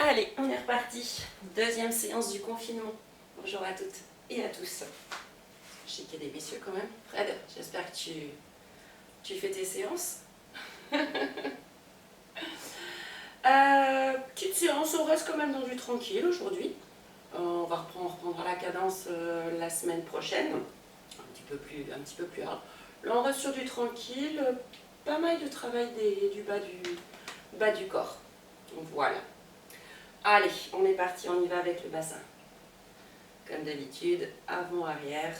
Allez, on est reparti. Deuxième séance du confinement. Bonjour à toutes et à tous. Je sais qu'il y a des messieurs quand même. Fred, j'espère que tu fais tes séances. Petite séance, on reste quand même dans du tranquille aujourd'hui. On reprendra la cadence la semaine prochaine, un petit peu plus hard. Là, on reste sur du tranquille, pas mal de travail du bas du corps. Donc voilà. Allez, on est parti, on y va avec le bassin. Comme d'habitude, avant-arrière.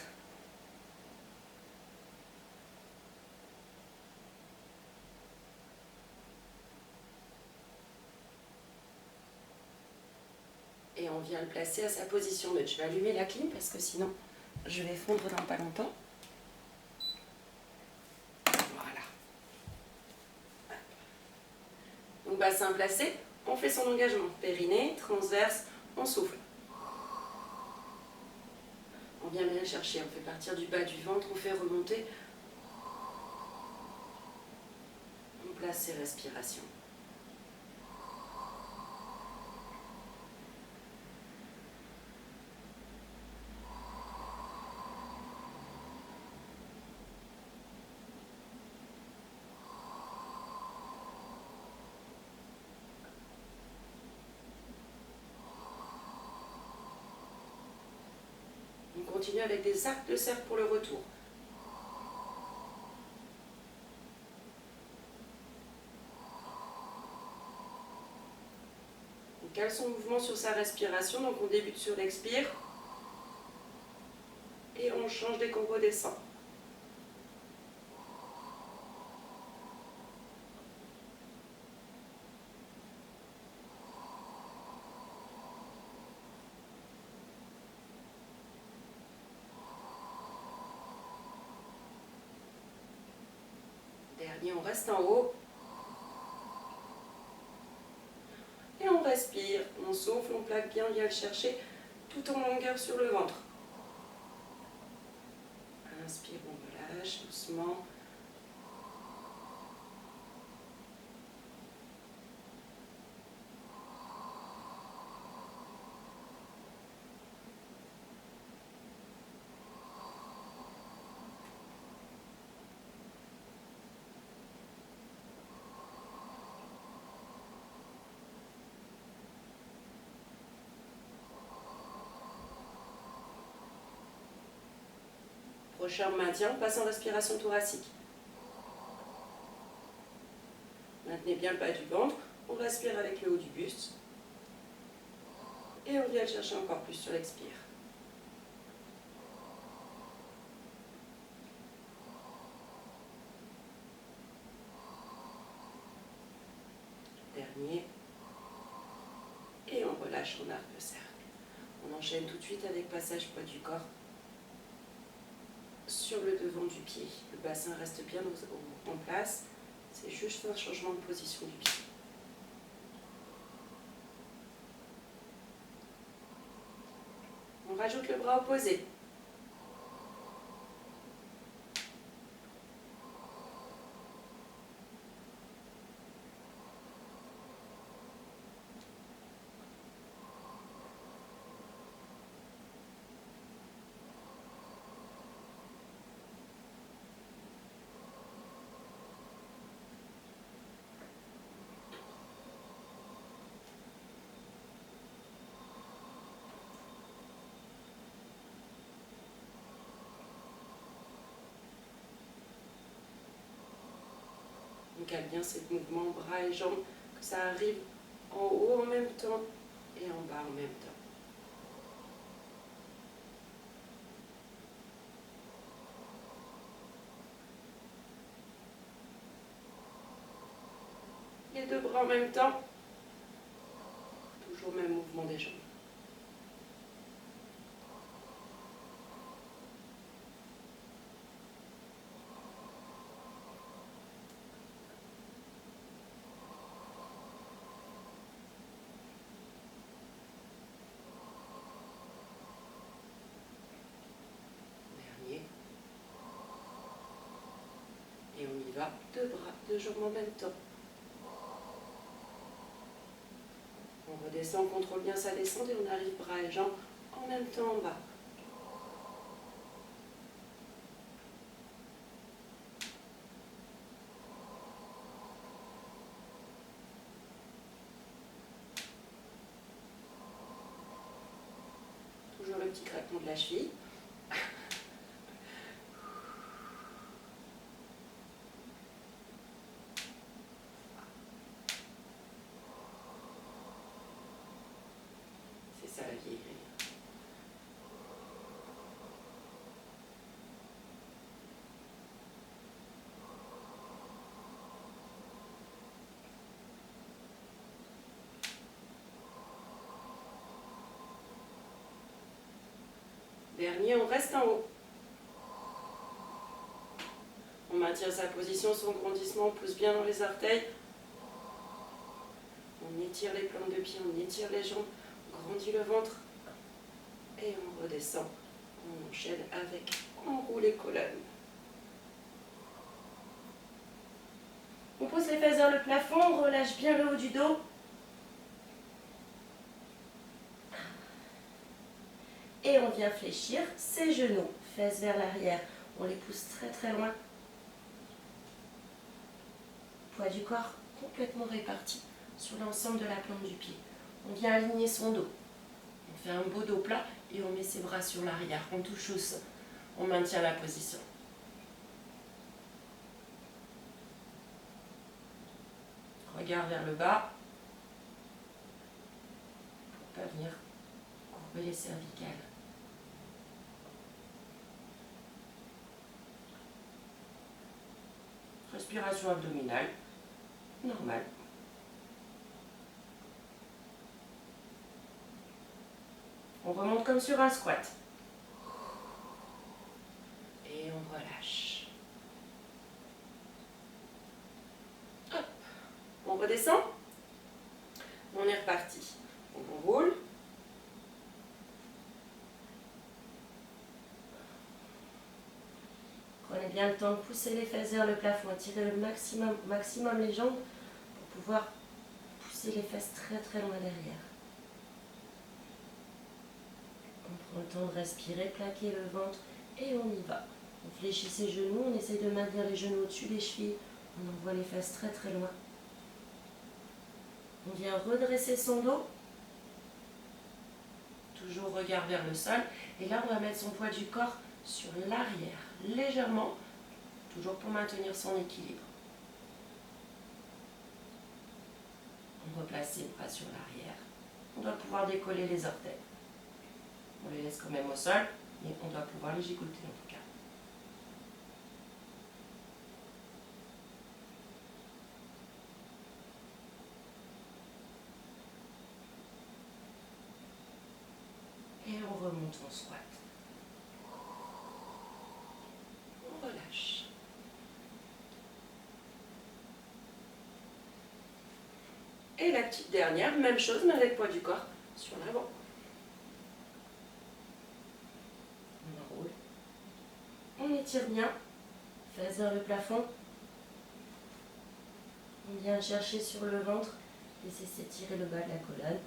Et on vient le placer à sa position neutre. Je vais allumer la clim parce que sinon je vais fondre dans pas longtemps. Voilà. Donc bassin placé, on fait son engagement. Périnée, transverse, on souffle. On vient bien le chercher, on fait partir du bas du ventre, on fait remonter. On place ses respirations. On continue avec des arcs de cercle pour le retour. On cale son mouvement sur sa respiration, donc on débute sur l'expire et on change dès qu'on redescend. Dernier, on reste en haut. Et on respire, on souffle, on plaque bien, on vient le chercher tout en longueur sur le ventre. Inspire, on relâche doucement. Prochain maintien, on passe en respiration thoracique. Maintenez bien le bas du ventre, on respire avec le haut du buste. Et on vient le chercher encore plus sur l'expire. Dernier. Et on relâche en arc de cercle. On enchaîne tout de suite avec passage poids du corps sur le devant du pied. Le bassin reste bien en place. C'est juste un changement de position du pied. On rajoute le bras opposé. On cale bien ces mouvements bras et jambes, que ça arrive en haut en même temps et en bas en même temps. Les deux bras en même temps, toujours même mouvement des jambes. Et on y va, deux bras, deux jambes en même temps. On On redescend, on contrôle bien sa descente et on arrive bras et jambes en même temps en bas. Toujours le petit craquement de la cheville. C'est ça la vieillerie. Dernier, on reste en haut. On maintient sa position, son grandissement, on pousse bien dans les orteils. On étire les plantes de pied, on étire les jambes, on grandit le ventre. Et on redescend. On enchaîne avec enrouler colonne. On pousse les fesses vers le plafond, on relâche bien le haut du dos. Et on vient fléchir ses genoux, fesses vers l'arrière. On les pousse très très loin. Poids du corps complètement réparti sur l'ensemble de la plante du pied. On vient aligner son dos. On fait un beau dos plat et on met ses bras sur l'arrière. On touche au sol. On maintient la position. Regard vers le bas. Pour ne pas venir courber les cervicales. Respiration abdominale, normale. On remonte comme sur un squat. Et on relâche. Hop. On redescend. On est reparti. Donc on roule. Prenez bien le temps de pousser les fesses vers le plafond, étirez le maximum les jambes pour pouvoir pousser les fesses très très loin derrière. On prend le temps de respirer, plaquer le ventre et on y va. On fléchit ses genoux, on essaie de maintenir les genoux au-dessus des chevilles, on envoie les fesses très très loin. On vient redresser son dos, toujours regard vers le sol, et là on va mettre son poids du corps sur l'arrière, légèrement, toujours pour maintenir son équilibre. On replace ses bras sur l'arrière. On doit pouvoir décoller les orteils. On les laisse quand même au sol, mais on doit pouvoir les gigoter en tout cas. Et on remonte en squat. On relâche. Et la petite dernière, même chose, mais avec poids du corps sur l'avant. On enroule. On étire bien, fesses vers le plafond. On vient chercher sur le ventre, laisser s'étirer le bas de la colonne.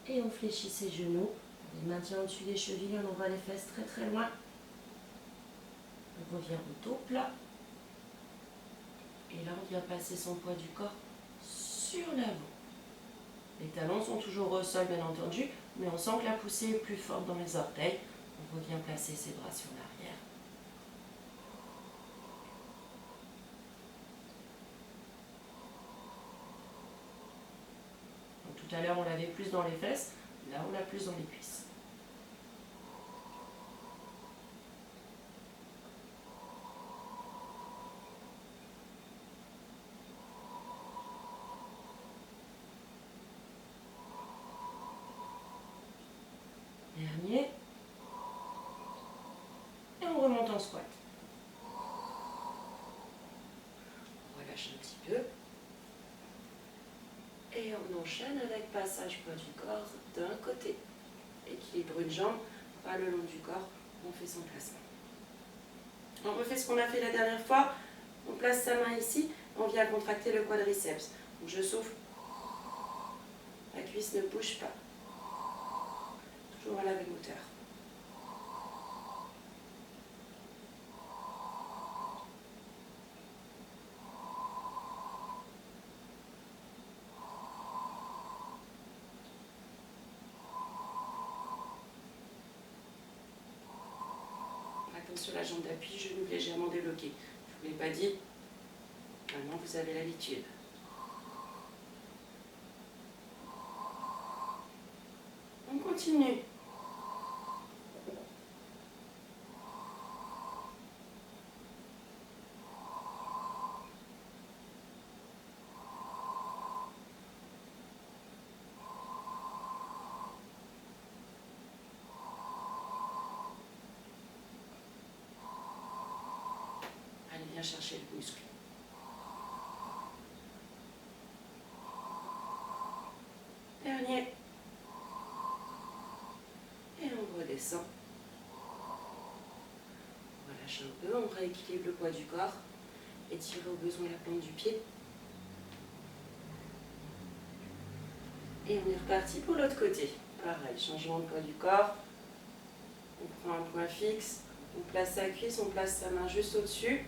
Et on fléchit ses genoux, on les maintient au-dessus des chevilles, on envoie les fesses très très loin. On revient au dos plat. Et là, on vient passer son poids du corps sur l'avant. Les talons sont toujours au sol, bien entendu, mais on sent que la poussée est plus forte dans les orteils. On revient placer ses bras sur l'arrière. Donc, tout à l'heure, on l'avait plus dans les fesses. Là, on l'a plus dans les cuisses. Dernier. Et on remonte en squat. On relâche un petit peu. Et on enchaîne avec passage poids du corps d'un côté. Équilibre une jambe, pas le long du corps. On fait son placement. On refait ce qu'on a fait la dernière fois. On place sa main ici. On vient contracter le quadriceps. Donc je souffle. La cuisse ne bouge pas. Toujours à la même hauteur. Comme sur la jambe d'appui, genou légèrement débloqué. Je ne vous l'ai pas dit, maintenant vous avez l'habitude. On continue. Allez, viens chercher le muscle. Dernier. Et on redescend. On relâche un peu, on rééquilibre le poids du corps. Étirez au besoin la plante du pied. Et on est reparti pour l'autre côté. Pareil, changement de poids du corps. On prend un point fixe. On place sa cuisse, on place sa main juste au-dessus.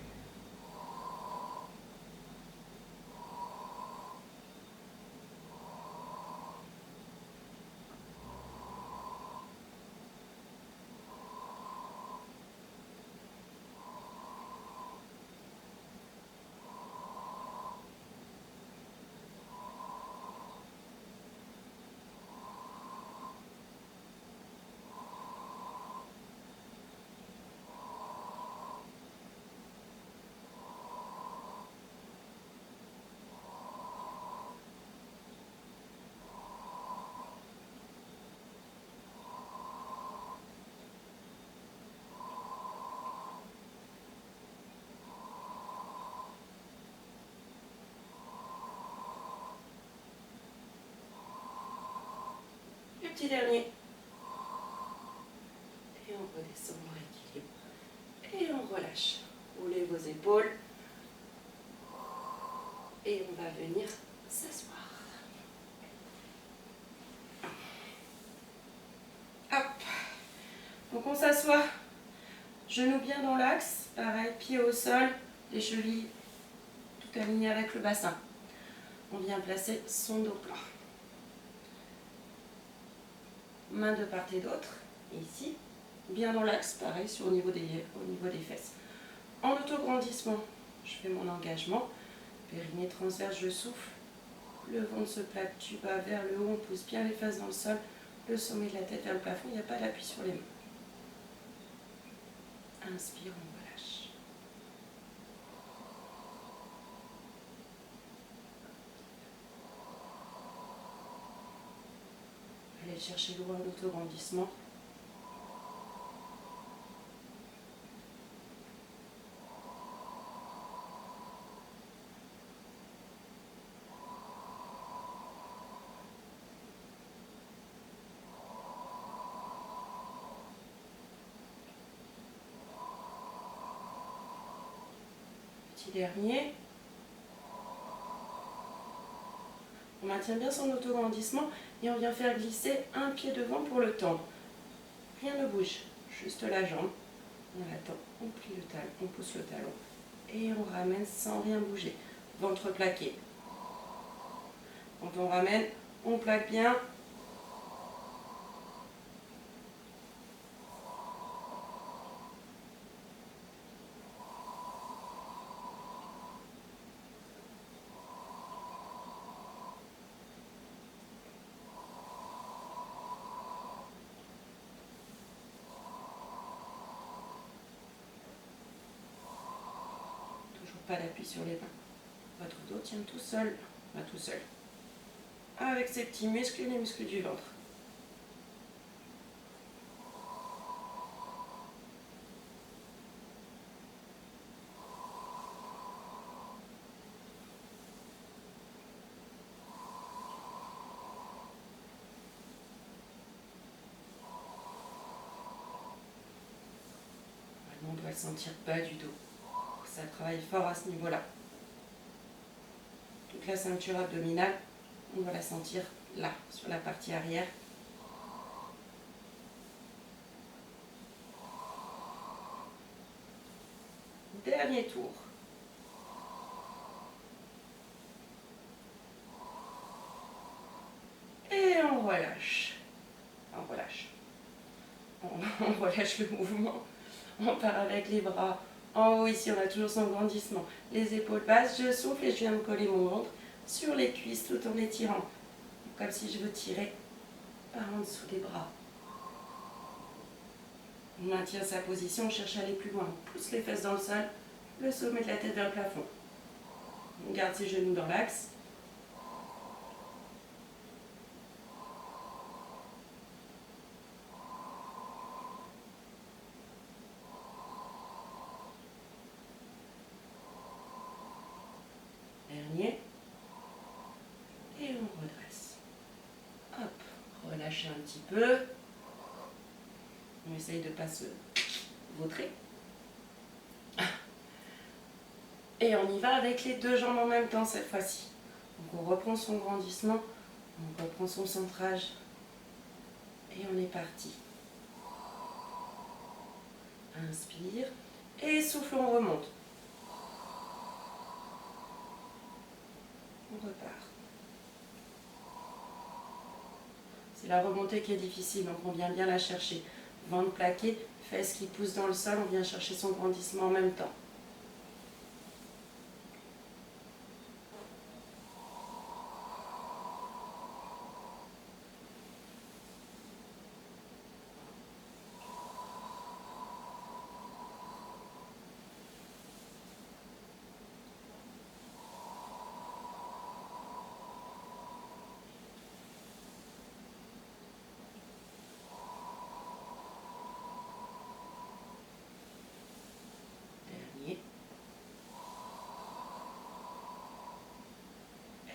Le petit dernier. Et on redescend, on rééquilibre. Et on relâche. Roulez vos épaules. Et on va venir s'asseoir. Hop. Donc on s'assoit. Genoux bien dans l'axe. Pareil, pied au sol. Les chevilles tout alignées avec le bassin. On vient placer son dos plat. Main de part et d'autre. Ici. Bien dans l'axe. Pareil, au niveau des fesses. En autograndissement, je fais mon engagement. Périnée transverse, je souffle. Le ventre se plaque du bas vers le haut. On pousse bien les fesses dans le sol. Le sommet de la tête vers le plafond. Il n'y a pas d'appui sur les mains. Inspire, on relâche. Allez chercher loin l'autograndissement. Petit dernier. On maintient bien son autograndissement et on vient faire glisser un pied devant pour le tendre. Rien ne bouge, juste la jambe. On attend, on plie le talon, on pousse le talon et on ramène sans rien bouger. Ventre plaqué. Quand on ramène, on plaque bien. Pas d'appui sur les mains. Votre dos tient tout seul, pas tout seul. Avec ses petits muscles et les muscles du ventre. Maintenant, on doit le sentir bas du dos. Ça travaille fort à ce niveau-là. Donc Donc la ceinture abdominale, on va la sentir là, sur la partie arrière. Dernier tour. Et on relâche. On relâche. On relâche le mouvement. On part avec les bras en haut. Ici, on a toujours son grandissement. Les épaules basses. Je souffle et je viens de coller mon ventre sur les cuisses tout en étirant. Comme si je veux tirer par en dessous des bras. On maintient sa position, on cherche à aller plus loin. On pousse les fesses dans le sol, le sommet de la tête vers le plafond. On garde ses genoux dans l'axe. Dernier. Et on redresse. Hop, relâchez un petit peu. On essaye de ne pas se vautrer. Et on y va avec les deux jambes en même temps cette fois-ci. Donc on reprend son grandissement, on reprend son centrage. Et on est parti. Inspire. Et souffle, on remonte. On repart. C'est la remontée qui est difficile, donc on vient bien la chercher. Ventre plaqué, fesses qui poussent dans le sol, on vient chercher son grandissement en même temps.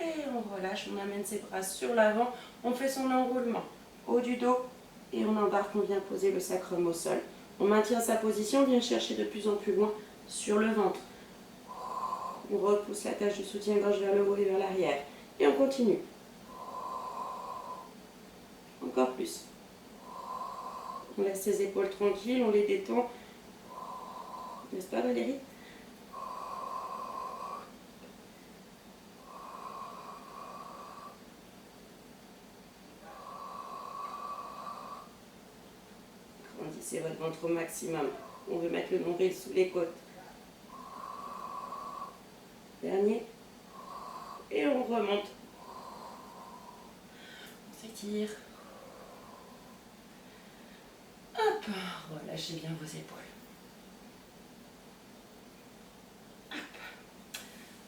Et on relâche, on amène ses bras sur l'avant, on fait son enroulement, haut du dos, et on embarque, on vient poser le sacrum au sol. On maintient sa position, on vient chercher de plus en plus loin sur le ventre. On repousse la tâche du soutien-gorge vers le haut et vers l'arrière. Et on continue. Encore plus. On laisse ses épaules tranquilles, on les détend. N'est-ce pas Valérie ? Grandissez votre ventre au maximum. On veut mettre le nombril sous les côtes. Dernier. Et on remonte. On s'étire. Hop, relâchez bien vos épaules. Hop.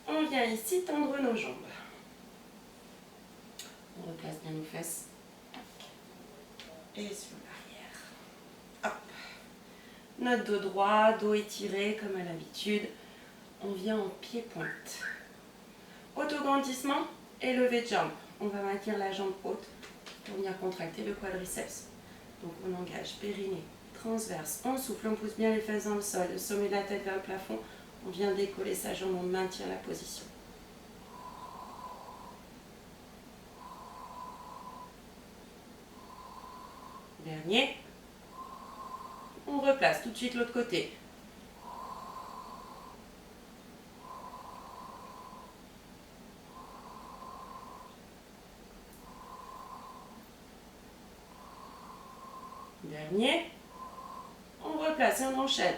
On vient ici tendre nos jambes. On replace bien nos fesses. Et sur l'arrière. Hop. Notre dos droit, dos étiré comme à l'habitude. On vient en pied-pointe. Autograndissement et levée de jambe. On va maintenir la jambe haute pour venir contracter le quadriceps. Donc on engage périnée, transverse, on souffle, on pousse bien les fesses dans le sol, le sommet de la tête vers le plafond. On vient décoller sa jambe, on maintient la position. Dernier. On replace tout de suite l'autre côté. Dernier. On replace et on enchaîne.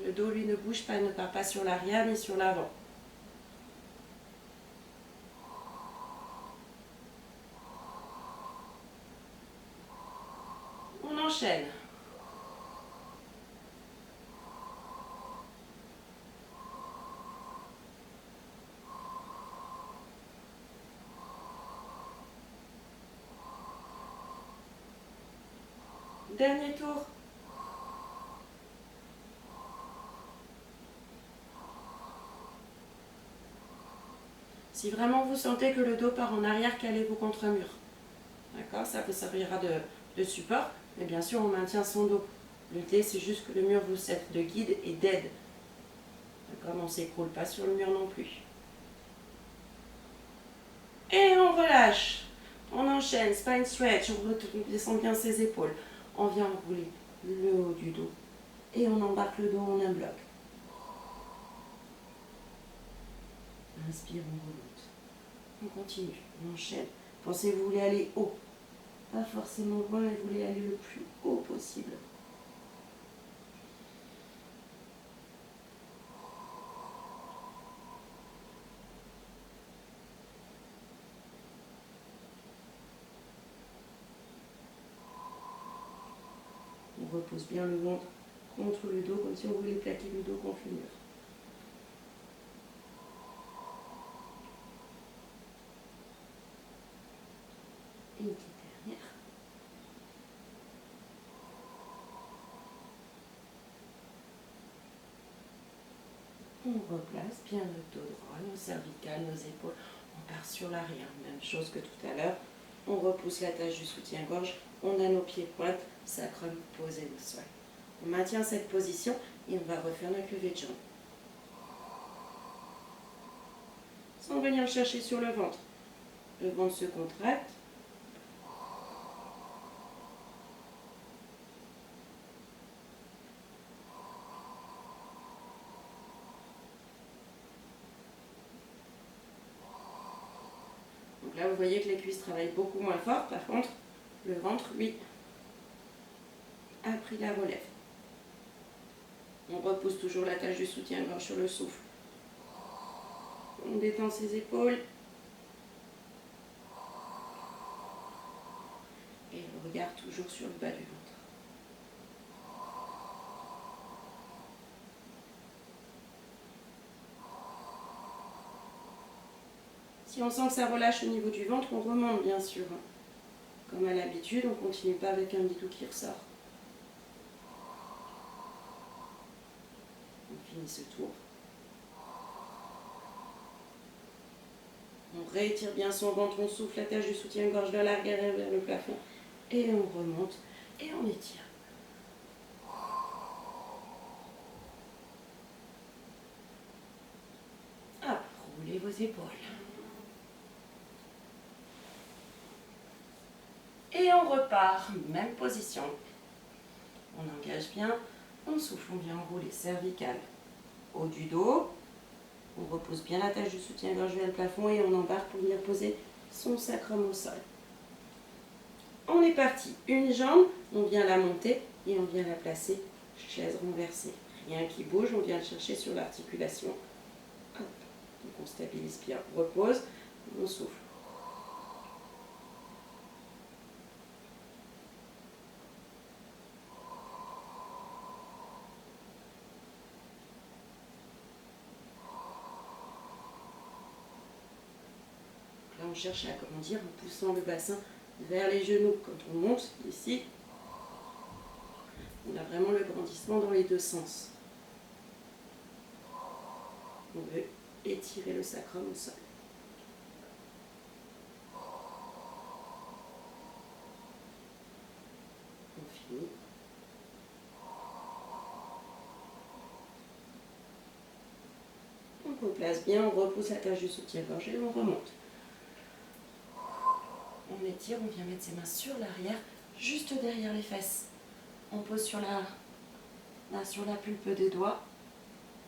Le dos, lui, ne bouge pas, ne part pas sur l'arrière ni sur l'avant. On enchaîne. Dernier tour. Si vraiment vous sentez que le dos part en arrière, calez-vous contre un mur. D'accord? Ça vous servira de support, mais bien sûr, on maintient son dos. L'idée, c'est juste que le mur vous serve de guide et d'aide. Comme on ne s'écroule pas sur le mur non plus. Et on relâche. On enchaîne, spine stretch, on descend bien ses épaules. On vient enrouler le haut du dos. Et on embarque le dos en un bloc. Inspire, on remonte. On continue, on enchaîne. Pensez que vous voulez aller haut. Pas forcément loin, mais vous voulez aller le plus haut possible. On repose bien le ventre contre le dos, comme si on voulait plaquer le dos contre le mur. Et une petite dernière. On replace bien notre dos droit, nos cervicales, nos épaules. On part sur l'arrière, même chose que tout à l'heure. On repousse la tâche du soutien-gorge. On a nos pieds pointes, sacrum posé au sol. On maintient cette position et on va refaire notre levée de jambe. Sans venir le chercher sur le ventre. Le ventre se contracte. Donc là, vous voyez que les cuisses travaillent beaucoup moins fort. Par contre, le ventre, lui, a pris la relève. On repousse toujours la tâche du soutien-gorge sur le souffle. On détend ses épaules. Et le regard toujours sur le bas du ventre. Si on sent que ça relâche au niveau du ventre, on remonte bien sûr. Comme à l'habitude, on ne continue pas avec un bidou qui ressort. On finit ce tour. On réétire bien son ventre, on souffle la tâche du soutien-gorge vers l'arrière et vers le plafond. Et on remonte et on étire. Hop, roulez vos épaules. Et on repart, même position. On engage bien, on souffle, on vient enrouler cervicale, haut du dos. On repose bien la tâche du soutien-gorge vers le plafond et on embarque pour venir poser son sacrum au sol. On est parti. Une jambe, on vient la monter et on vient la placer chaise renversée. Rien qui bouge, on vient le chercher sur l'articulation. Hop. Donc on stabilise bien. On repose, on souffle. Là, on cherche à agrandir en poussant le bassin vers les genoux. Quand on monte ici, on a vraiment le grandissement dans les deux sens. On veut étirer le sacrum au sol. On finit. On replace bien, on repousse la tâche du soutien-gorge et on remonte. On étire, on vient mettre ses mains sur l'arrière, juste derrière les fesses. On pose sur la pulpe des doigts,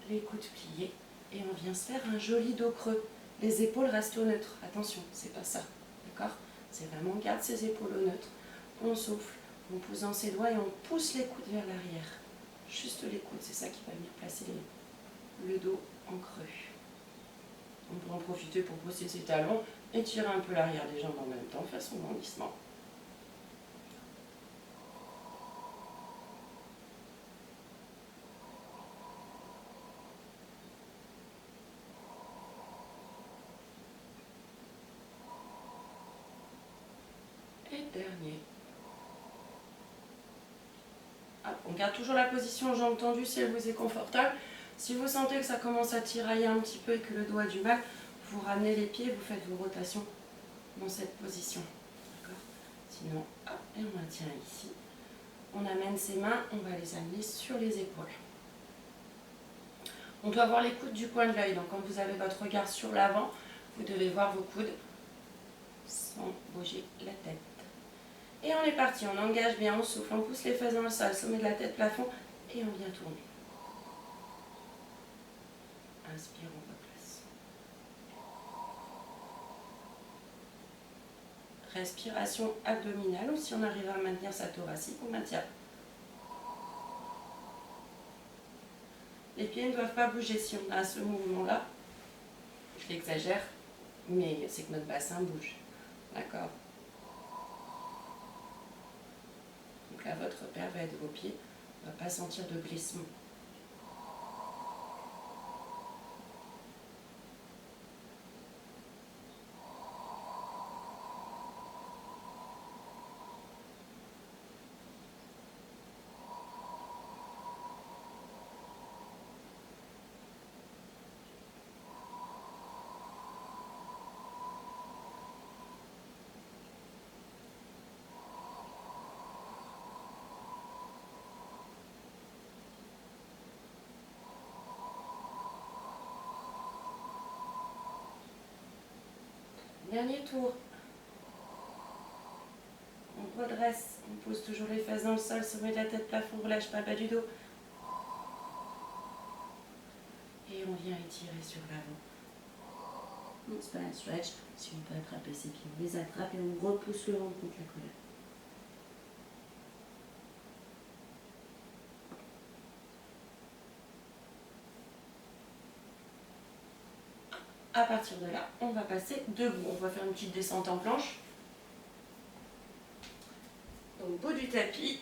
les coudes pliés, et on vient se faire un joli dos creux. Les épaules restent au neutre. Attention, c'est pas ça, d'accord? C'est vraiment, on garde ses épaules au neutre. On souffle, on pousse dans ses doigts et on pousse les coudes vers l'arrière. Juste les coudes, c'est ça qui va venir placer le dos en creux. On peut en profiter pour pousser ses talons et tirer un peu l'arrière des jambes en même temps, faire son grandissement. Et dernier. Hop, on garde toujours la position jambes tendues si elle vous est confortable. Si vous sentez que ça commence à tirailler un petit peu et que le dos a du mal, vous ramenez les pieds, vous faites vos rotations dans cette position. D'accord? Sinon, hop, et on maintient ici. On amène ses mains, on va les amener sur les épaules. On doit voir les coudes du coin de l'œil. Donc quand vous avez votre regard sur l'avant, vous devez voir vos coudes sans bouger la tête. Et on est parti, on engage bien, on souffle, on pousse les fesses dans le sol, sommet de la tête, plafond, et on vient tourner. Inspire, on replace. Respiration abdominale, ou si on arrive à maintenir sa thoracique, on maintient. Les pieds ne doivent pas bouger si on a ce mouvement-là. Je l'exagère, mais c'est que notre bassin bouge. D'accord? Donc là, votre repère va être vos pieds. On ne va pas sentir de glissement. Dernier tour. On redresse, on pose toujours les fesses dans le sol, sommet de la tête, plafond, on relâche pas bas du dos. Et on vient étirer sur l'avant. C'est pas un stretch. Si on peut attraper ses pieds, on les attrape et on repousse le ventre contre la colonne. À partir de là, on va passer debout. On va faire une petite descente en planche. Donc, bout du tapis.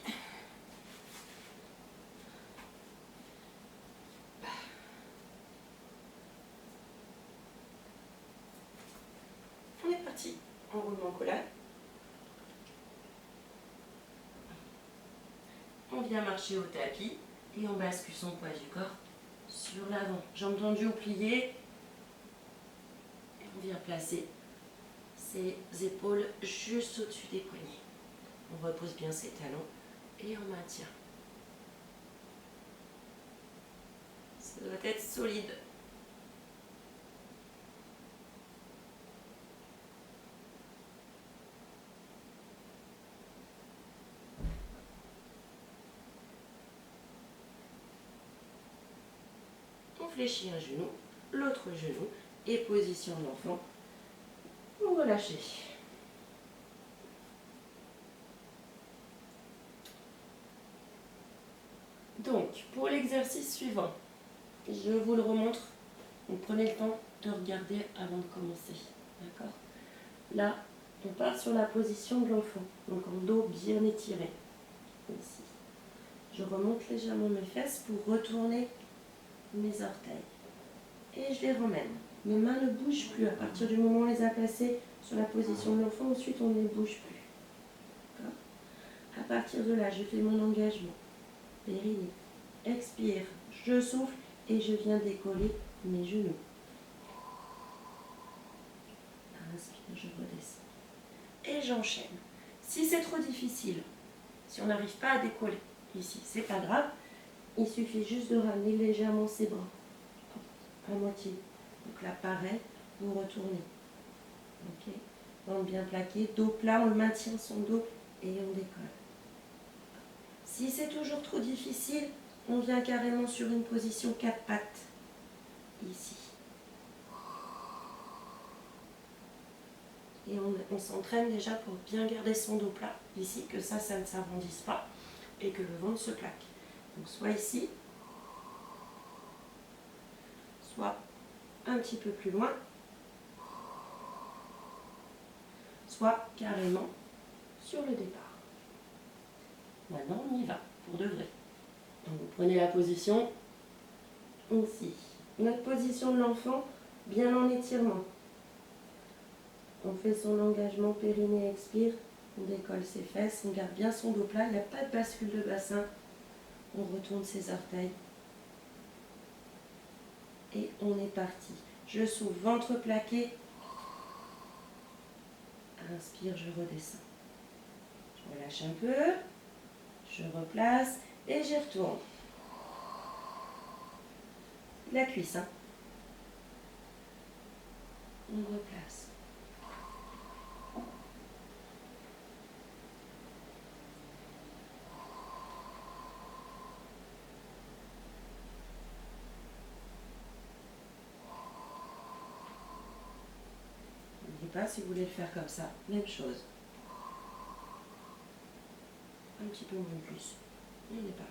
On est parti. Enroulement collal. On vient marcher au tapis et on bascule son poids du corps sur l'avant. Jambes tendues ou pliées. Et on vient placer ses épaules juste au-dessus des poignets. On repose bien ses talons et on maintient. Ça doit être solide. On fléchit un genou, l'autre genou et position d'enfant. Vous relâchez. Donc, pour l'exercice suivant, je vous le remontre. Donc, prenez le temps de regarder avant de commencer. D'accord? Là, on part sur la position de l'enfant. Donc, en dos bien étiré. Ici. Je remonte légèrement mes fesses pour retourner mes orteils. Et je les ramène. Mes mains ne bougent plus. À partir du moment où on les a placées sur la position de l'enfant, ensuite on ne les bouge plus. D'accord? À partir de là, je fais mon engagement. Périnée. Expire. Je souffle et je viens décoller mes genoux. Inspire, je redescends. Et j'enchaîne. Si c'est trop difficile, si on n'arrive pas à décoller ici, c'est pas grave. Il suffit juste de ramener légèrement ses bras. À moitié. Donc là, pareil, vous retournez. Ok? Ventre bien plaqué, dos plat, on le maintient son dos et on décolle. Si c'est toujours trop difficile, on vient carrément sur une position 4 pattes. Ici. Et on s'entraîne déjà pour bien garder son dos plat. Ici, que ça ne s'arrondisse pas et que le ventre se plaque. Donc soit ici, soit un petit peu plus loin, soit carrément sur le départ. Maintenant, on y va, pour de vrai. Donc, vous prenez la position ici. Notre position de l'enfant, bien en étirement. On fait son engagement périnée, expire. On décolle ses fesses, on garde bien son dos plat. Il n'y a pas de bascule de bassin. On retourne ses orteils. Et on est parti. Je souffle, ventre plaqué. Inspire, je redescends. Je relâche un peu. Je replace et j'y retourne. la cuisse. Hein. On replace. N'oubliez pas, si vous voulez le faire comme ça, même chose. Un petit peu moins de cuisse. Et on est pas mal.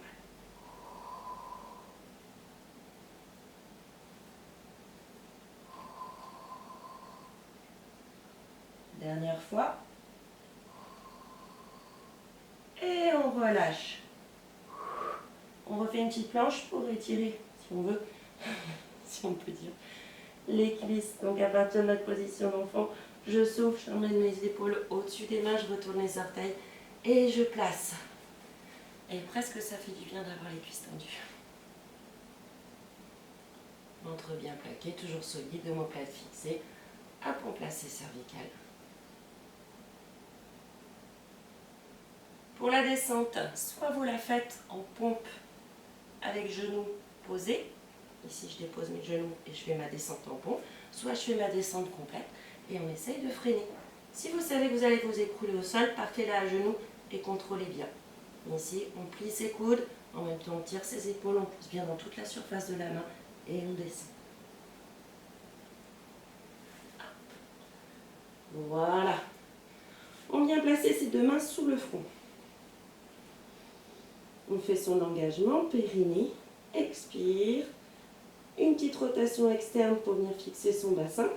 Dernière fois. Et on relâche. On refait une petite planche pour étirer, si on veut, si on peut dire, les cuisses. Donc à partir de notre position d'enfant, je souffle, j'emmène mes épaules au-dessus des mains, je retourne les orteils et je place. Et presque ça fait du bien d'avoir les cuisses tendues. Ventre bien plaqué, toujours solide, omoplate fixée, apont placé cervical. Pour la descente, soit vous la faites en pompe avec genoux posés. Ici, je dépose mes genoux et je fais ma descente en pompe. Soit je fais ma descente complète et on essaye de freiner. Si vous savez que vous allez vous écrouler au sol, partez-la à genoux et contrôlez bien. Ici, on plie ses coudes, en même temps on tire ses épaules, on pousse bien dans toute la surface de la main et on descend. Voilà. On vient placer ses deux mains sous le front. On fait son engagement, périnée, expire. Une petite rotation externe pour venir fixer son bassin.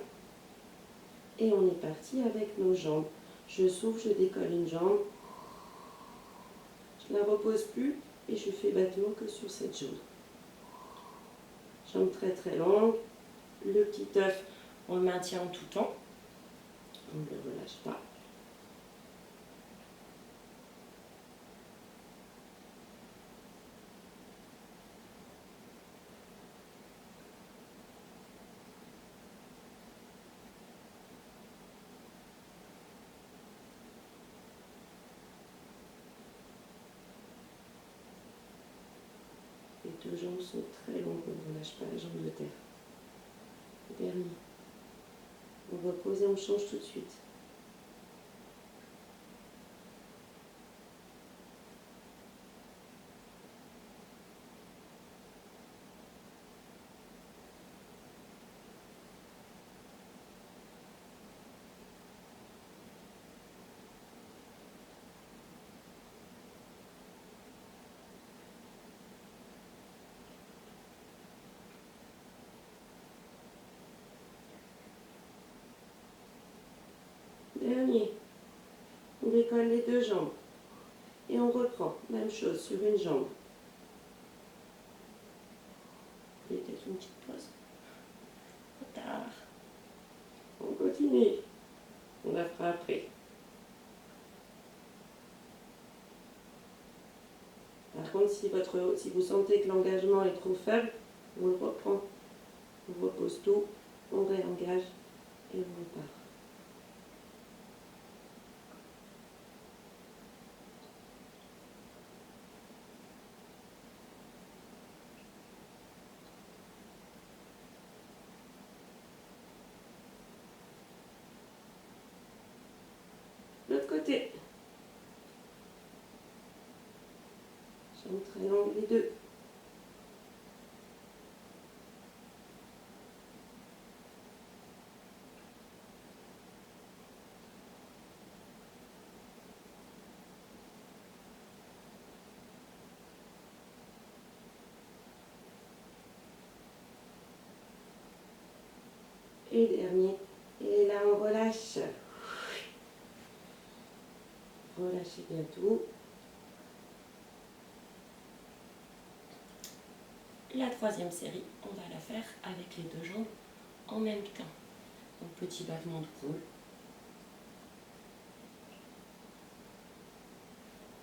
Et on est parti avec nos jambes. Je souffle, je décolle une jambe. Je ne la repose plus et je fais battement que sur cette jambe. Jambe très très longue. Le petit œuf, on le maintient en tout temps. On ne le relâche pas. Les deux jambes sont très longues, on ne relâche pas la jambe de terre. Dernier. On repose et on change tout de suite. Dernier. On décolle les deux jambes. Et on reprend. Même chose sur une jambe. Et peut-être une petite pause. Trop tard. On continue. On la fera après. Par contre, si vous sentez que l'engagement est trop faible, on le reprend. On repose tout, on réengage et on repart. L'autre côté. Jambes très longues les deux. Et dernier. Et là, on relâche. Relâchez bien tout. La troisième série, on va la faire avec les deux jambes en même temps. Donc, petit battement de coule.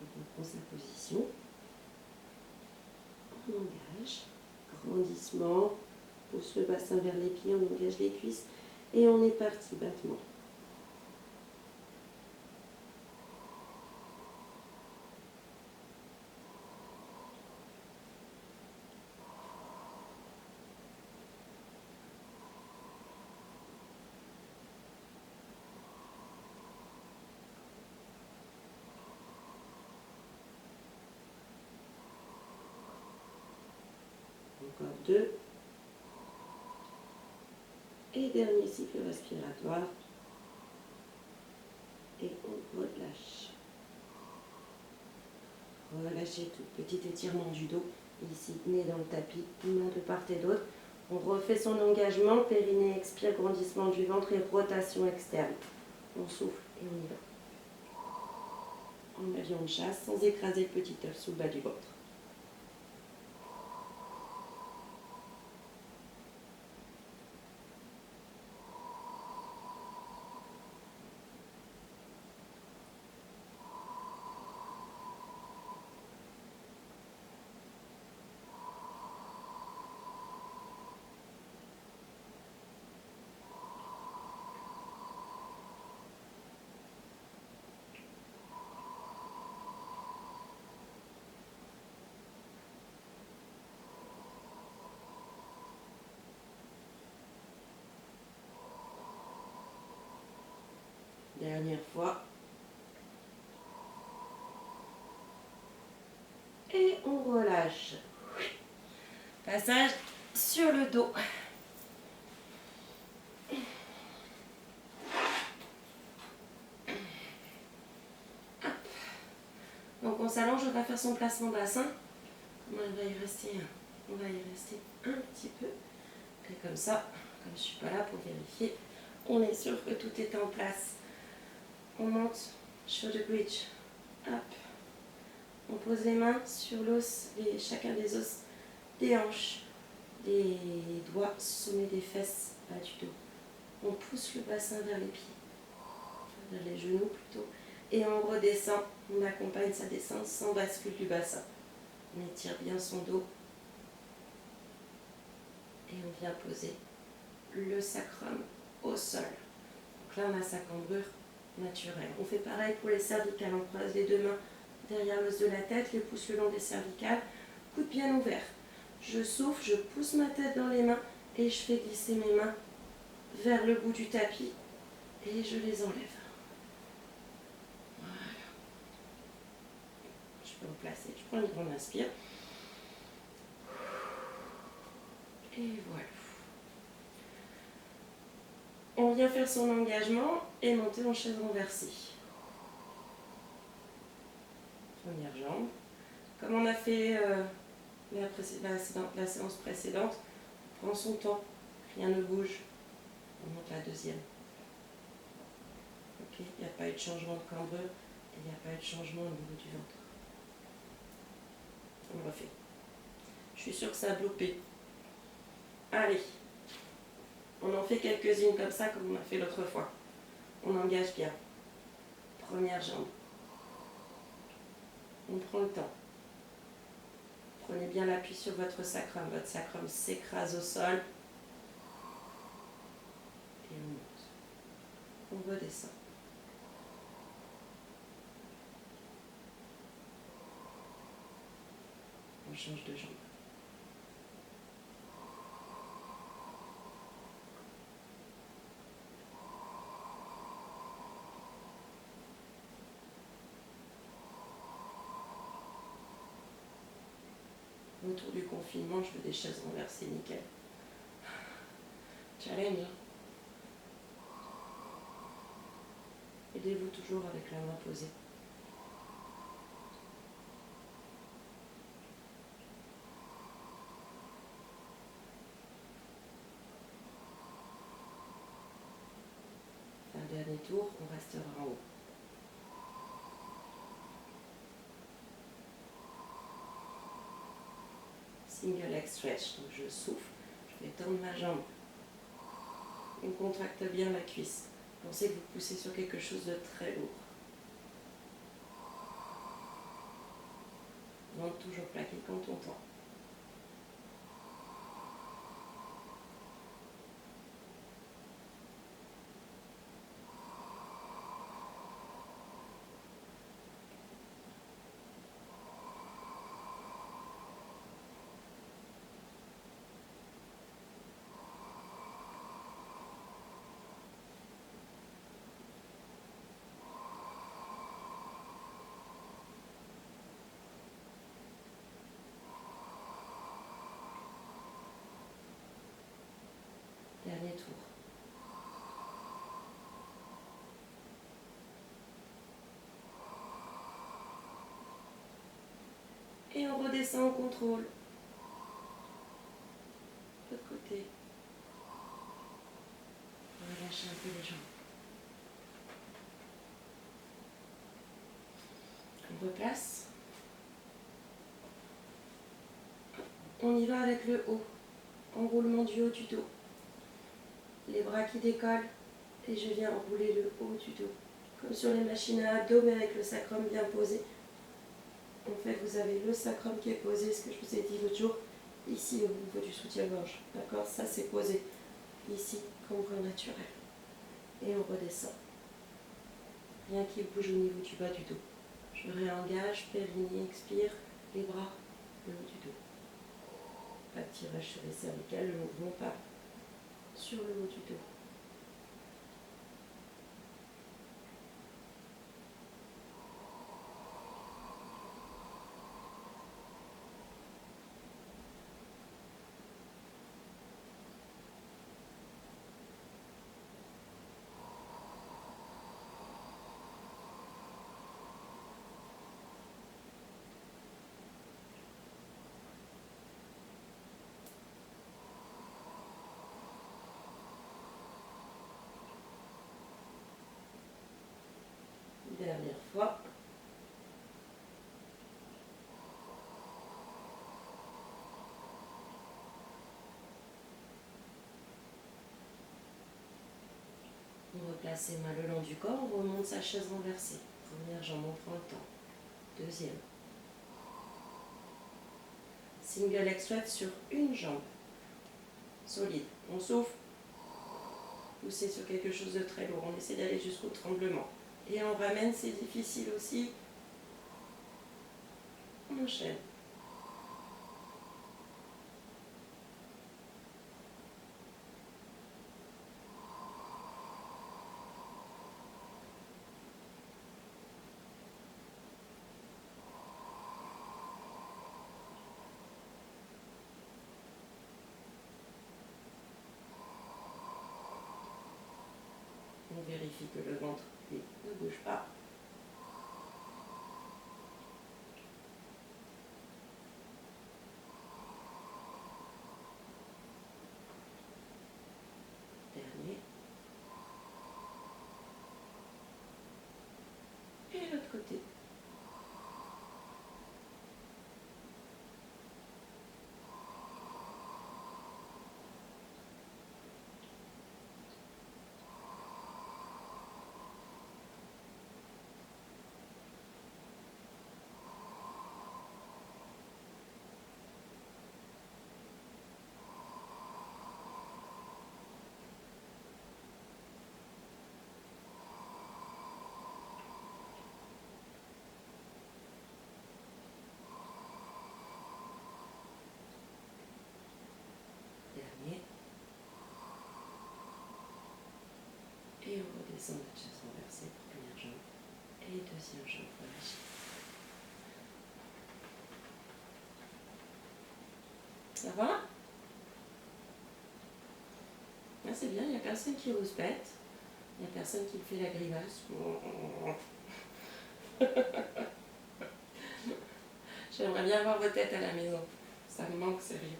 On prend sa position. On engage. Grandissement. Pousse le bassin vers les pieds, on engage les cuisses. Et on est parti, battement. 2. Et dernier cycle respiratoire. Et on relâche. Relâchez tout petit étirement du dos. Ici, nez dans le tapis, main de part et d'autre. On refait son engagement, périnée expire, grandissement du ventre et rotation externe. On souffle et on y va. En avion de chasse, sans écraser le petit œuf sous le bas du ventre. Dernière fois. Et on relâche. Passage sur le dos. Donc on s'allonge, on va faire son placement bassin. On va y rester un petit peu. Et comme ça, comme je ne suis pas là pour vérifier, on est sûr que tout est en place. On monte, shoulder bridge. Hop. On pose les mains sur l'os, chacun des os des hanches, des doigts, sommet des fesses, bas du dos. On pousse le bassin vers les pieds, vers les genoux plutôt. Et on redescend, on accompagne sa descente sans bascule du bassin. On étire bien son dos. Et on vient poser le sacrum au sol. Donc là, on a sa cambrure naturelle. On fait pareil pour les cervicales. On croise les deux mains derrière l'os de la tête, les pouces le long des cervicales, coude bien ouvert. Je souffle, je pousse ma tête dans les mains et je fais glisser mes mains vers le bout du tapis et je les enlève. Voilà. Je peux me placer. Je prends une grande inspire. Et voilà. On vient faire son engagement et monter en chaise renversée. Première jambe. Comme on a fait la séance précédente, on prend son temps, rien ne bouge. On monte la deuxième. Ok, il n'y a pas eu de changement de cambrure et il n'y a pas eu de changement au niveau du ventre. On refait. Je suis sûre que ça a bloqué. Allez. On en fait quelques-unes comme ça, comme on a fait l'autre fois. On engage bien. Première jambe. On prend le temps. Prenez bien l'appui sur votre sacrum. Votre sacrum s'écrase au sol. Et on monte. On redescend. On change de jambe. Autour du confinement, je veux des chaises renversées, nickel. Challenge. Aidez-vous toujours avec la main posée. Un dernier tour, on restera en haut. Single leg stretch, donc je souffle, je vais tendre ma jambe. On contracte bien la cuisse. Pensez que vous poussez sur quelque chose de très lourd. Ventre toujours plaqué quand on tend. Dernier tour. Et on redescend au contrôle. De l'autre côté. On va lâcher un peu les jambes. On replace. On y va avec le haut. Enroulement du haut du dos. Les bras qui décollent. Et je viens enrouler le haut du dos. Comme sur les machines à abdos, mais avec le sacrum bien posé. En fait, vous avez le sacrum qui est posé, ce que je vous ai dit l'autre jour, ici au niveau du soutien-gorge. D'accord? Ça, c'est posé. Ici, cambrure naturel. Et on redescend. Rien qui bouge au niveau du bas du dos. Je réengage, périnée, expire, les bras, le haut du dos. Pas de tirage sur les cervicales, le mouvement part sur le haut du dos. Dernière fois. On replace ses mains le long du corps, on remonte sa chaise renversée. Première jambe, on prend le temps. Deuxième. Single leg squat sur une jambe. Solide. On souffle. Pousser sur quelque chose de très lourd. On essaie d'aller jusqu'au tremblement. Et on ramène, c'est difficile aussi. On enchaîne. On vérifie que le ventre lui, ne bouge pas. Dernier. Et l'autre côté. Dernier. Et on redescend notre chaise renversée, première jambe et deuxième jambe relâchée. Ça va? Ah, c'est bien, il n'y a personne qui rouspète. Il n'y a personne qui me fait la grimace. J'aimerais bien voir vos têtes à la maison. Ça me manque, sérieux.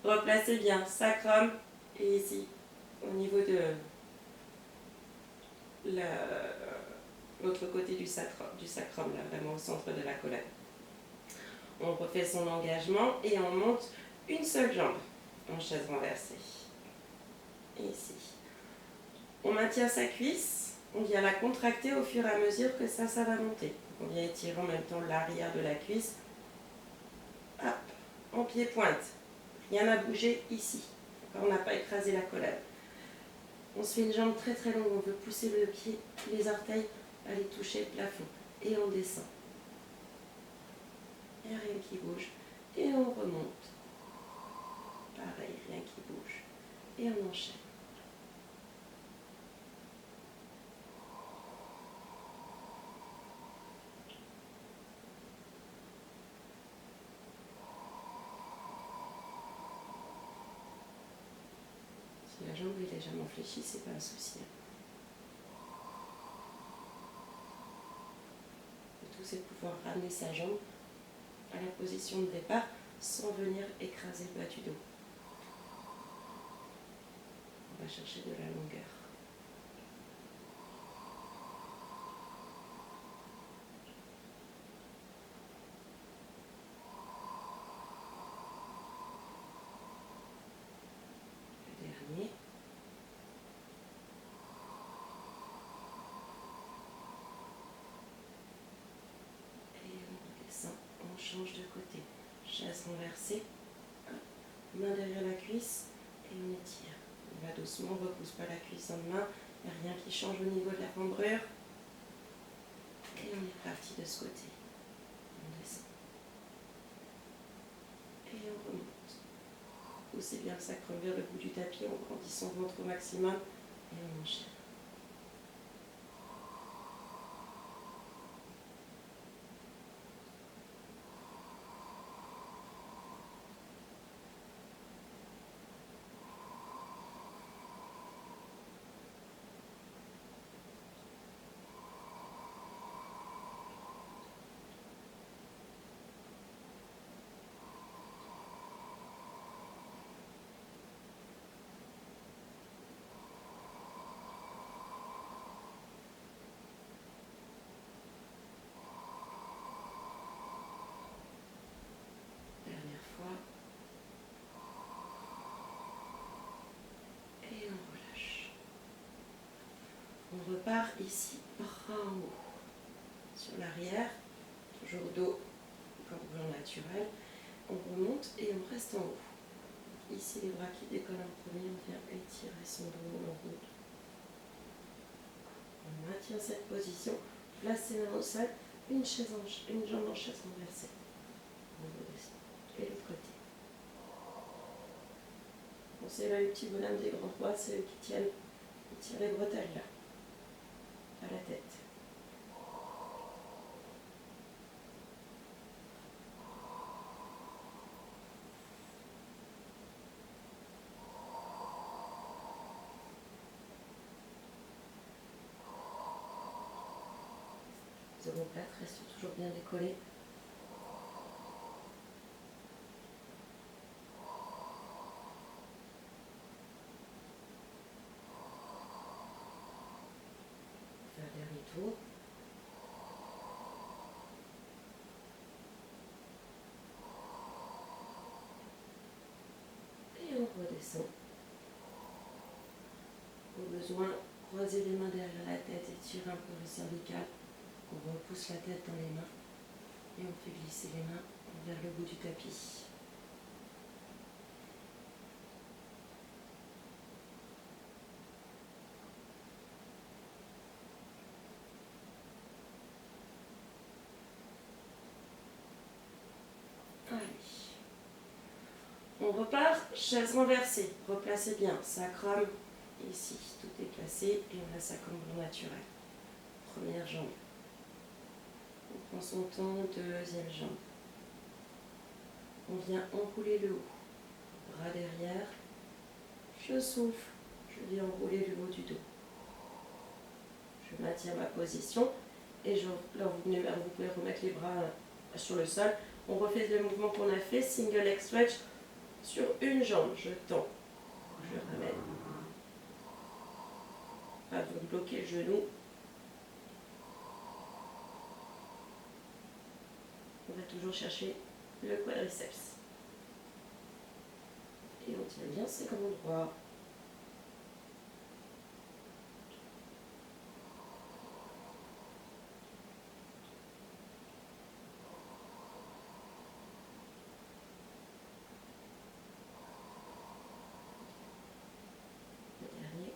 Replacez bien, sacrum et ici, au niveau de l'autre côté du sacrum, là, vraiment au centre de la colonne. On refait son engagement et on monte une seule jambe en chaise renversée. Et ici. On maintient sa cuisse, on vient la contracter au fur et à mesure que ça va monter. On vient étirer en même temps l'arrière de la cuisse. Hop, en pied-pointe. Rien à bouger ici. On n'a pas écrasé la colonne. On se fait une jambe très très longue. On veut pousser le pied, les orteils, aller toucher le plafond. Et on descend. Il n'y a rien qui bouge. Et on remonte. Pareil, rien qui bouge. Et on enchaîne. la jambe est légèrement fléchie, c'est pas un souci. Le tout, c'est de pouvoir ramener sa jambe à la position de départ sans venir écraser le bas du dos. On va chercher de la longueur. Le dernier. Et on descend, on change de côté. Chaise renversée. Main derrière la cuisse et on étire. On va doucement, on ne repousse pas la cuisse en main. Il n'y a rien qui change au niveau de la cambrure. Et on est parti de ce côté. On descend. Et on remonte. Poussez bien le sacrum vers le bout du tapis, on grandit son ventre au maximum et on enchaîne. Et on relâche. On repart ici, bras en haut. Sur l'arrière, toujours dos, cambrure naturelle. On remonte et on reste en haut. Ici, les bras qui décollent en premier, on vient étirer son dos, on roule. On maintient cette position, placez la main au sol, une jambe en chaise renversée. On redescend. Et l'autre côté. Pensez là, les petits bonhommes des grands rois, c'est eux qui tirent les bretelles là, à la tête. Les omoplates restent toujours bien décollés. Faire un dernier tour. Et on redescend. Au besoin, croisez les mains derrière la tête et tirez un peu le cervical. On repousse la tête dans les mains et on fait glisser les mains vers le bout du tapis. Allez. On repart, chaise renversée. Replacez bien, sacrum ici, tout est placé et on a sa cambrure naturelle. Première jambe. On prend son temps, deuxième jambe. On vient enrouler le haut. Bras derrière. Je souffle. Je viens enrouler le haut du dos. Je maintiens ma position et là, vous pouvez remettre les bras sur le sol. On refait le mouvement qu'on a fait, single leg stretch sur une jambe. Je tends. Je ramène. Pas de bloquer le genou. On va toujours chercher le quadriceps. Et on tient bien ses grands droits. Le dernier.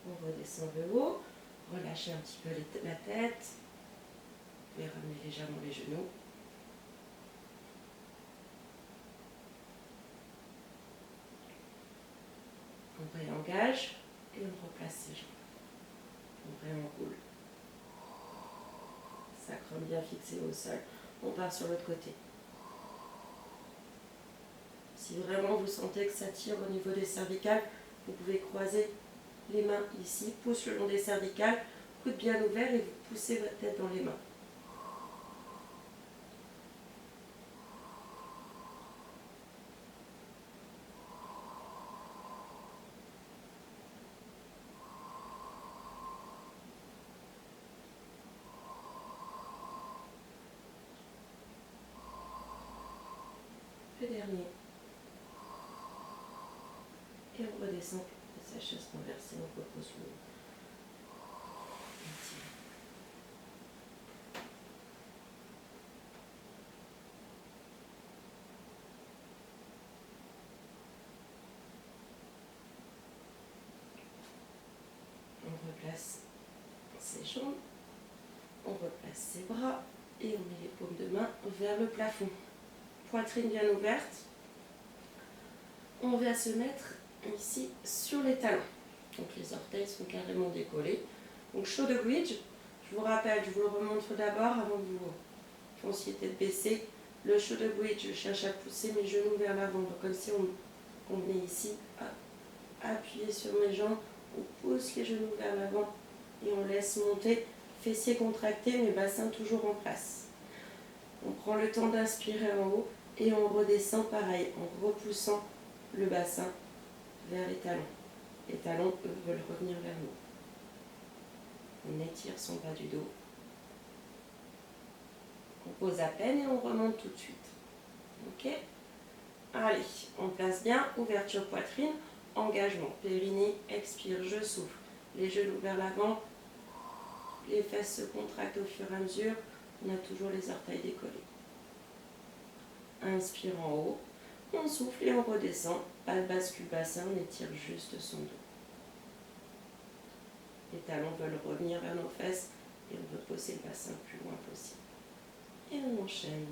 On redescend le haut. Relâchez un petit peu la tête. Vous pouvez ramener légèrement les genoux. On réengage et on replace ses jambes. On réenroule. Sacrum bien fixé au sol. On part sur l'autre côté. Si vraiment vous sentez que ça tire au niveau des cervicales, vous pouvez croiser les mains ici, pouce le long des cervicales, coude bien ouvert et vous poussez votre tête dans les mains. Le dernier. Et on redescend de sa chaise renversée, on repose le haut. On replace ses jambes, on replace ses bras et on met les paumes de main vers le plafond. Poitrine bien ouverte. On va se mettre ici sur les talons. Donc les orteils sont carrément décollés. Donc shoulder bridge, je vous rappelle, je vous le remontre d'abord avant que vous fonciez tête baissée. Le shoulder bridge, je cherche à pousser mes genoux vers l'avant. Donc comme si on venait ici à appuyer sur mes jambes, on pousse les genoux vers l'avant et on laisse monter, fessiers contractés, mais bassins toujours en place. On prend le temps d'inspirer en haut et on redescend pareil, en repoussant le bassin vers les talons. Les talons, eux, veulent revenir vers nous. On étire son bas du dos. On pose à peine et on remonte tout de suite. Ok? Allez, on place bien, ouverture poitrine, engagement, périnée, expire, je souffle. Les genoux vers l'avant, les fesses se contractent au fur et à mesure, on a toujours les orteils décollés. Inspire en haut, on souffle et on redescend, pas de bascule bassin, on étire juste son dos. Les talons veulent revenir vers nos fesses et on veut poser le bassin le plus loin possible. Et on enchaîne.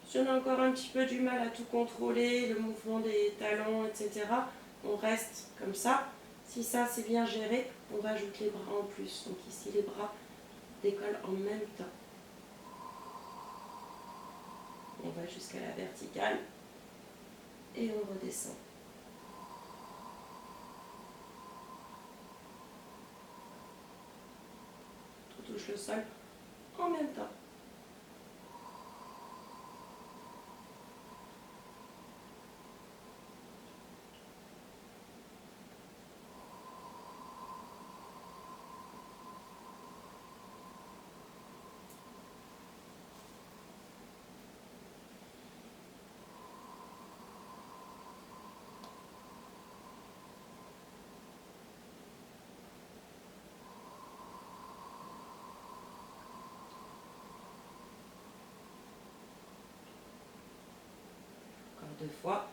Si on a encore un petit peu du mal à tout contrôler, le mouvement des talons, etc., on reste comme ça. Si ça c'est bien géré, on rajoute les bras en plus. Donc ici les bras décollent en même temps. On va jusqu'à la verticale et on redescend. Tout touche le sol en même temps. Encore 2 fois.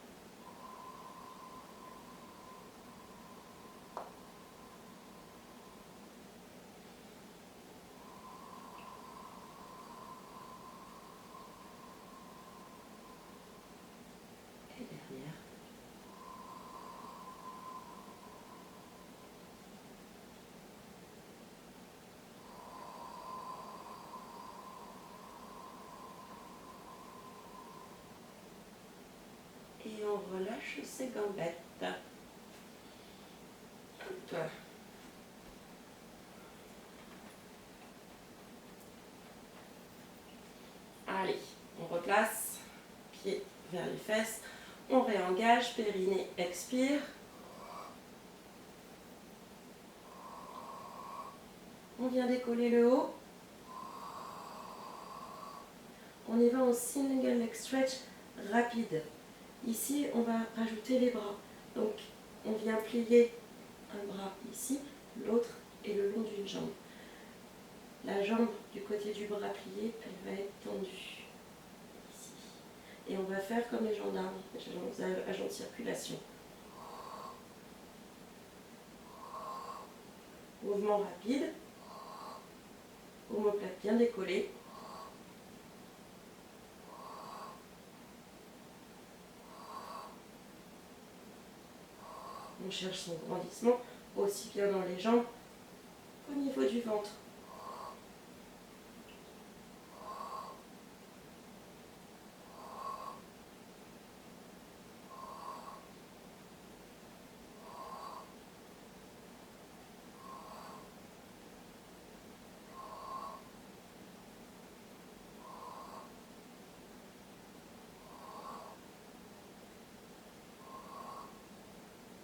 Et dernière. Et on relâche ses gambettes. Hop. Allez, on replace, pied vers les fesses, on réengage, périnée, expire. On vient décoller le haut. On y va en single leg stretch rapide. Ici, on va rajouter les bras. Donc, on vient plier un bras ici, l'autre est le long d'une jambe. La jambe du côté du bras plié, elle va être tendue ici. Et on va faire comme les gendarmes, les agents de circulation. Mouvement rapide, omoplate bien décollée. On cherche son grandissement aussi bien dans les jambes qu'au niveau du ventre.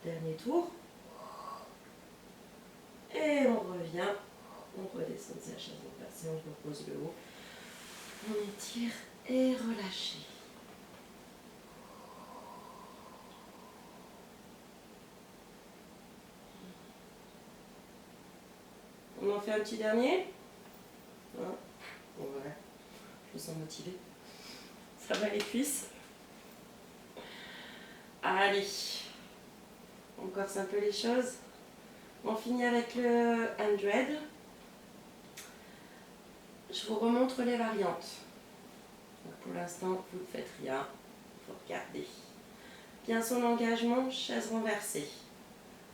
Dernier tour. Et on revient. On redescend de sa chaise inversée, on repose le haut. On étire et relâche. On en fait un petit dernier. Hein, bon, voilà. Je me sens motivée. Ça va les cuisses. Allez. On corse un peu les choses. On finit avec le 100. Je vous remontre les variantes. Donc pour l'instant, vous ne faites rien. Il faut regarder. Bien son engagement, chaise renversée.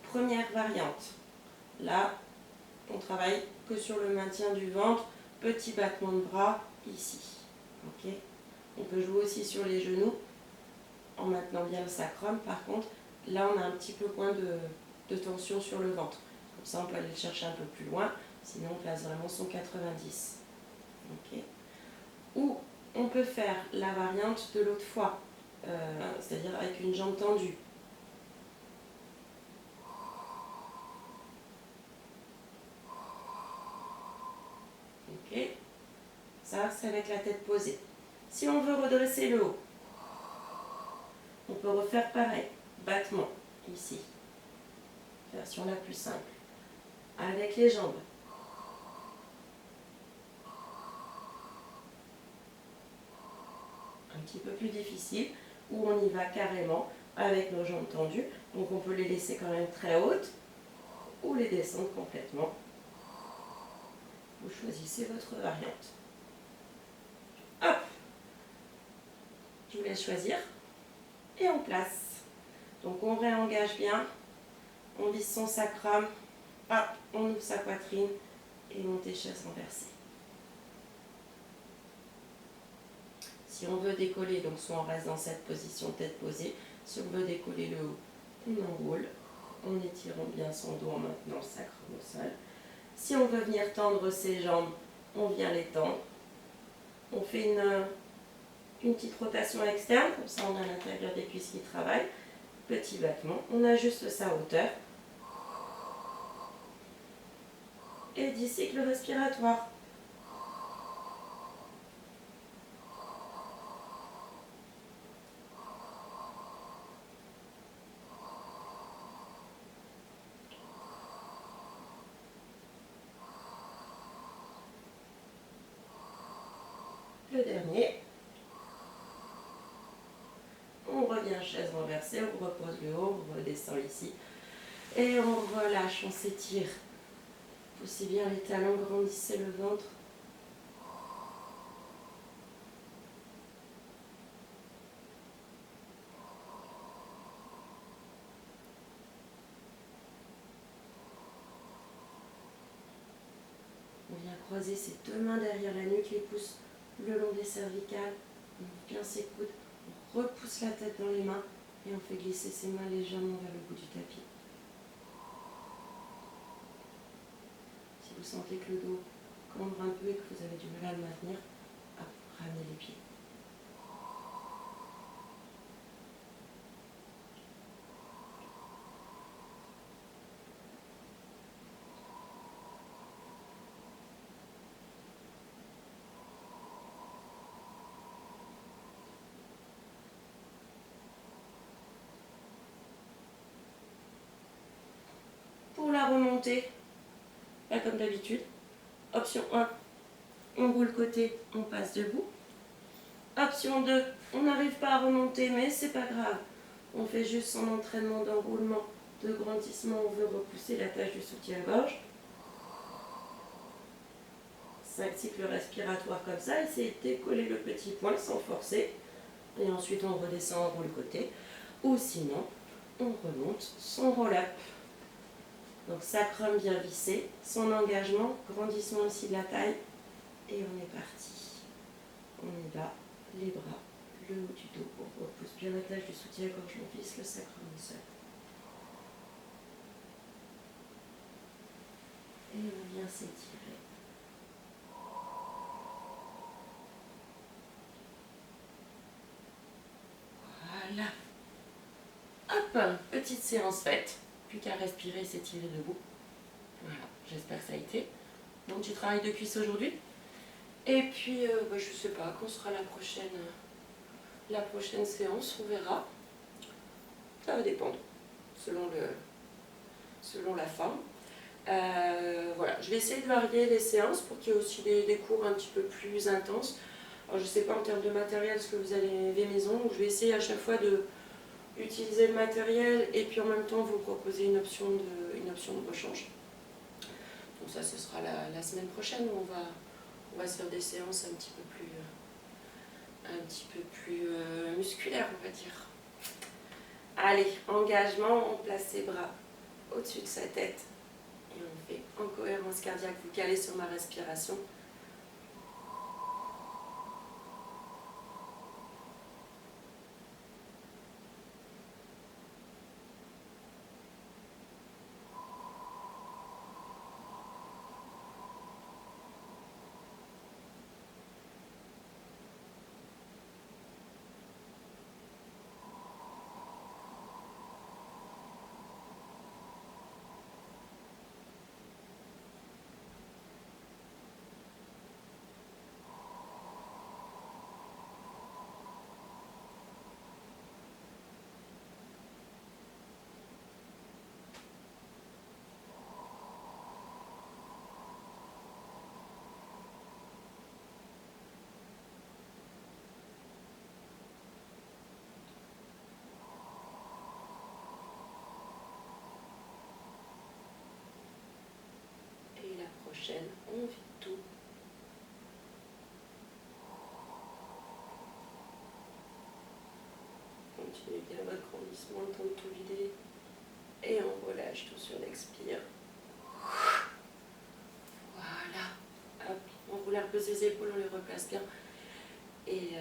Première variante. Là, on travaille que sur le maintien du ventre. Petit battement de bras ici. Okay. On peut jouer aussi sur les genoux en maintenant bien le sacrum. Par contre, là, on a un petit peu moins de tension sur le ventre. Comme ça, on peut aller le chercher un peu plus loin. Sinon, on place vraiment son 90. Okay. Ou on peut faire la variante de l'autre fois, c'est-à-dire avec une jambe tendue. Ok. Ça, c'est avec la tête posée. Si on veut redresser le haut, on peut refaire pareil. Battement, ici. Version la plus simple. Avec les jambes. Un petit peu plus difficile, où on y va carrément avec nos jambes tendues. Donc on peut les laisser quand même très hautes, ou les descendre complètement. Vous choisissez votre variante. Hop! Je vous laisse choisir. Et on place. Donc on réengage bien. On visse son sacrum. Hop! On ouvre sa poitrine. Et montez chaise renversée. Si on veut décoller, donc soit on reste dans cette position tête posée. Si on veut décoller le haut, on enroule. En étirant bien son dos en maintenant le sacrum au sol. Si on veut venir tendre ses jambes, on vient les tendre. On fait une petite rotation externe, comme ça on a l'intérieur des cuisses qui travaillent. Petit battement, on ajuste sa hauteur. Et 10 cycles respiratoires. Le dernier. On revient chaise renversée, on repose le haut, on redescend ici. Et on relâche, on s'étire. Poussez bien les talons, grandissez le ventre. On vient croiser ses deux mains derrière la nuque, les pouces le long des cervicales. On ouvre bien ses coudes, on repousse la tête dans les mains et on fait glisser ses mains légèrement vers le bout du tapis. Si vous sentez que le dos cambre un peu et que vous avez du mal à le maintenir, ramenez les pieds. pas à remonter, pas comme d'habitude. Option 1, on roule côté, on passe debout. Option 2, on n'arrive pas à remonter, mais c'est pas grave. On fait juste son entraînement d'enroulement, de grandissement, on veut repousser la tâche du soutien-gorge. 5 cycles respiratoires comme ça, essayez de décoller le petit poing sans forcer. Et ensuite on redescend, on roule côté. Ou sinon, on remonte son roll-up. Donc sacrum bien vissé, son engagement, grandissement aussi de la taille. Et on est parti. On y va, les bras, le haut du dos, on repousse bien la tâche du soutien-gorge, on visse le sacrum au sol. Et on vient s'étirer. Voilà. Hop, petite séance faite. Plus qu'à respirer et s'étirer debout. Voilà, j'espère que ça a été. Bon petit travail de cuisse aujourd'hui. Et puis, je sais pas quand sera la prochaine séance, on verra. Ça va dépendre, selon la forme. Voilà, je vais essayer de varier les séances pour qu'il y ait aussi des cours un petit peu plus intenses. Alors, je ne sais pas en termes de matériel ce que vous avez maison, donc je vais essayer à chaque fois d'utiliser le matériel et puis en même temps vous proposer une option de rechange. Donc ça, ce sera la semaine prochaine où on va se faire des séances un petit peu plus musculaires, on va dire. Allez, engagement, on place ses bras au-dessus de sa tête et on fait en cohérence cardiaque, vous calez sur ma respiration. Prochaine, on vide tout. Continuez bien votre grandissement, le temps de tout vider. Et on relâche tout sur l'expire. Voilà. Hop, on roule un peu ses épaules, on les replace bien. Et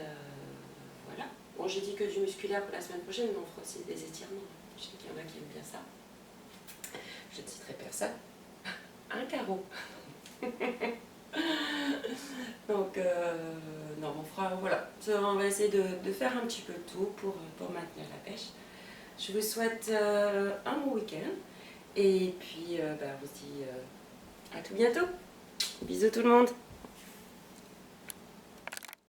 voilà. Bon, j'ai dit que du musculaire pour la semaine prochaine, mais on fera aussi des étirements. Je sais qu'il y en a qui aiment bien ça. Je ne citerai personne. Un carreau. Donc, non, on fera, voilà, on va essayer de faire un petit peu de tout pour maintenir la pêche. Je vous souhaite un bon week-end et puis on se dit à tout bientôt. Bisous tout le monde.